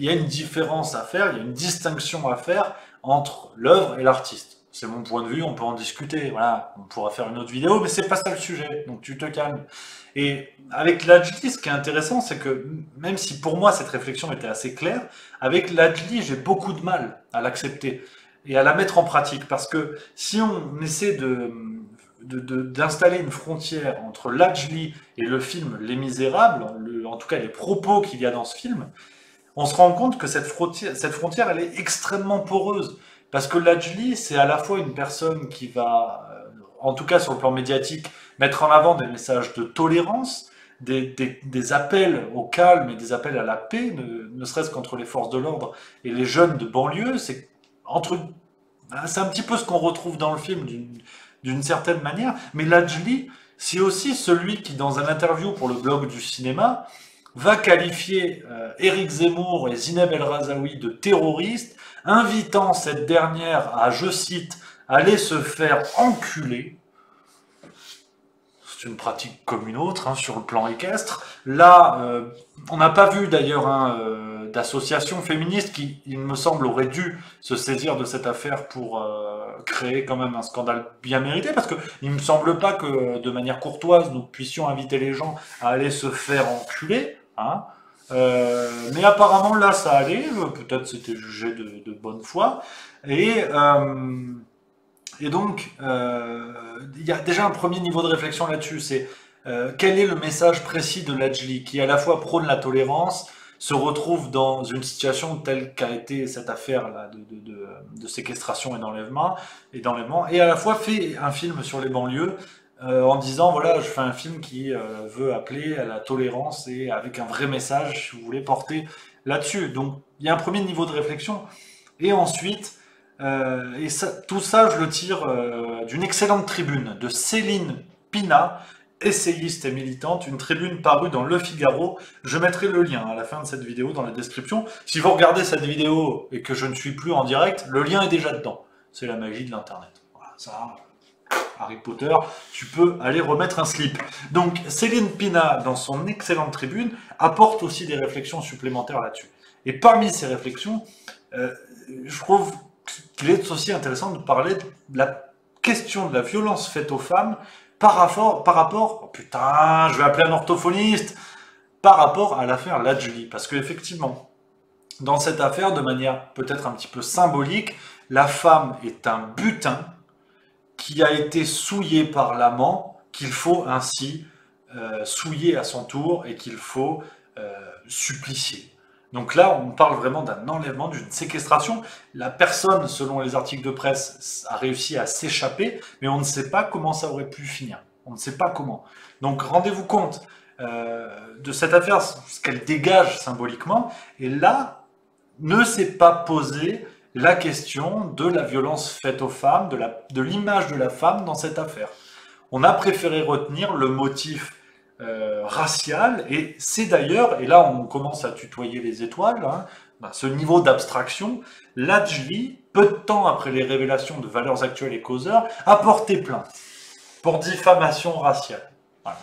il y a une différence à faire, il y a une distinction à faire entre l'œuvre et l'artiste. C'est mon point de vue, on peut en discuter, voilà, on pourra faire une autre vidéo, mais c'est pas ça le sujet, donc tu te calmes. Et avec Lajli, ce qui est intéressant, c'est que même si pour moi cette réflexion était assez claire, avec Lajli, j'ai beaucoup de mal à l'accepter et à la mettre en pratique, parce que si on essaie d'installer une frontière entre Lajli et le film Les Misérables, en tout cas les propos qu'il y a dans ce film, on se rend compte que cette frontière, elle est extrêmement poreuse. Parce que Lajli, c'est à la fois une personne qui va, en tout cas sur le plan médiatique, mettre en avant des messages de tolérance, des appels au calme et des appels à la paix, ne serait-ce qu'entre les forces de l'ordre et les jeunes de banlieue. C'est un petit peu ce qu'on retrouve dans le film d'une certaine manière. Mais Lajli, c'est aussi celui qui, dans un interview pour le blog du cinéma, va qualifier Éric Zemmour et Zineb El Razaoui de terroristes, invitant cette dernière à, je cite, aller se faire enculer. C'est une pratique comme une autre, hein, sur le plan équestre. Là, on n'a pas vu d'ailleurs d'association féministe qui, il me semble, aurait dû se saisir de cette affaire pour créer quand même un scandale bien mérité, parce que il me semble pas que de manière courtoise nous puissions inviter les gens à aller se faire enculer, hein. Mais apparemment là ça allait, peut-être c'était jugé de bonne foi, et, euh, et donc il y a déjà un premier niveau de réflexion là-dessus, c'est quel est le message précis de Lajli, qui à la fois prône la tolérance, se retrouve dans une situation telle qu'a été cette affaire-là de séquestration et d'enlèvement, et à la fois fait un film sur les banlieues en disant, voilà, je fais un film qui veut appeler à la tolérance et avec un vrai message, si vous voulez, porter là-dessus. Donc il y a un premier niveau de réflexion, et ensuite, tout ça, je le tire d'une excellente tribune de Céline Pina, essayiste et militante, une tribune parue dans Le Figaro. Je mettrai le lien à la fin de cette vidéo dans la description. Si vous regardez cette vidéo et que je ne suis plus en direct, le lien est déjà dedans. C'est la magie de l'internet. Voilà, ça, Harry Potter, tu peux aller remettre un slip. Donc Céline Pina, dans son excellente tribune, apporte aussi des réflexions supplémentaires là-dessus. Et parmi ces réflexions, je trouve qu'il est aussi intéressant de parler de la question de la violence faite aux femmes par rapport, oh putain, je vais appeler un orthophoniste, par rapport à l'affaire Lajli. Parce qu'effectivement, dans cette affaire, de manière peut-être un petit peu symbolique, la femme est un butin qui a été souillé par l'amant, qu'il faut ainsi souiller à son tour et qu'il faut supplicier. Donc là, on parle vraiment d'un enlèvement, d'une séquestration. La personne, selon les articles de presse, a réussi à s'échapper, mais on ne sait pas comment ça aurait pu finir. On ne sait pas comment. Donc rendez-vous compte de cette affaire, ce qu'elle dégage symboliquement. Et là, ne s'est pas posé la question de la violence faite aux femmes, de l'image de la femme dans cette affaire. On a préféré retenir le motif racial, et c'est d'ailleurs, et là on commence à tutoyer les étoiles, hein, ce niveau d'abstraction, Lajli, peu de temps après les révélations de Valeurs Actuelles et Causeur, a porté plainte pour diffamation raciale. Voilà.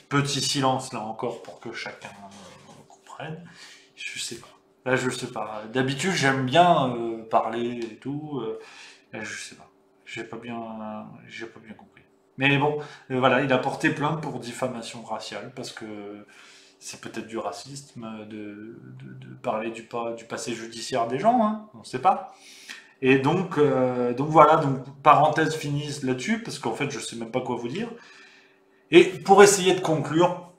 Petit silence là encore pour que chacun comprenne. Je sais pas. Là je sais pas. D'habitude j'aime bien parler et tout. Là, je sais pas. J'ai pas bien compris. Mais bon, voilà, il a porté plainte pour diffamation raciale, parce que c'est peut-être du racisme de parler du passé judiciaire des gens, hein, on ne sait pas. Et donc voilà, donc parenthèse finie là-dessus, parce qu'en fait je sais même pas quoi vous dire. Et pour essayer de conclure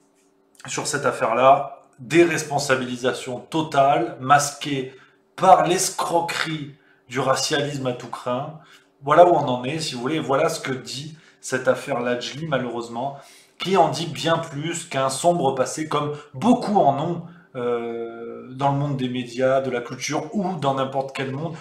sur cette affaire-là, déresponsabilisation totale, masquée par l'escroquerie du racialisme à tout crin. Voilà où on en est, si vous voulez, voilà ce que dit cette affaire Lajli, malheureusement, qui en dit bien plus qu'un sombre passé, comme beaucoup en ont dans le monde des médias, de la culture, ou dans n'importe quel monde.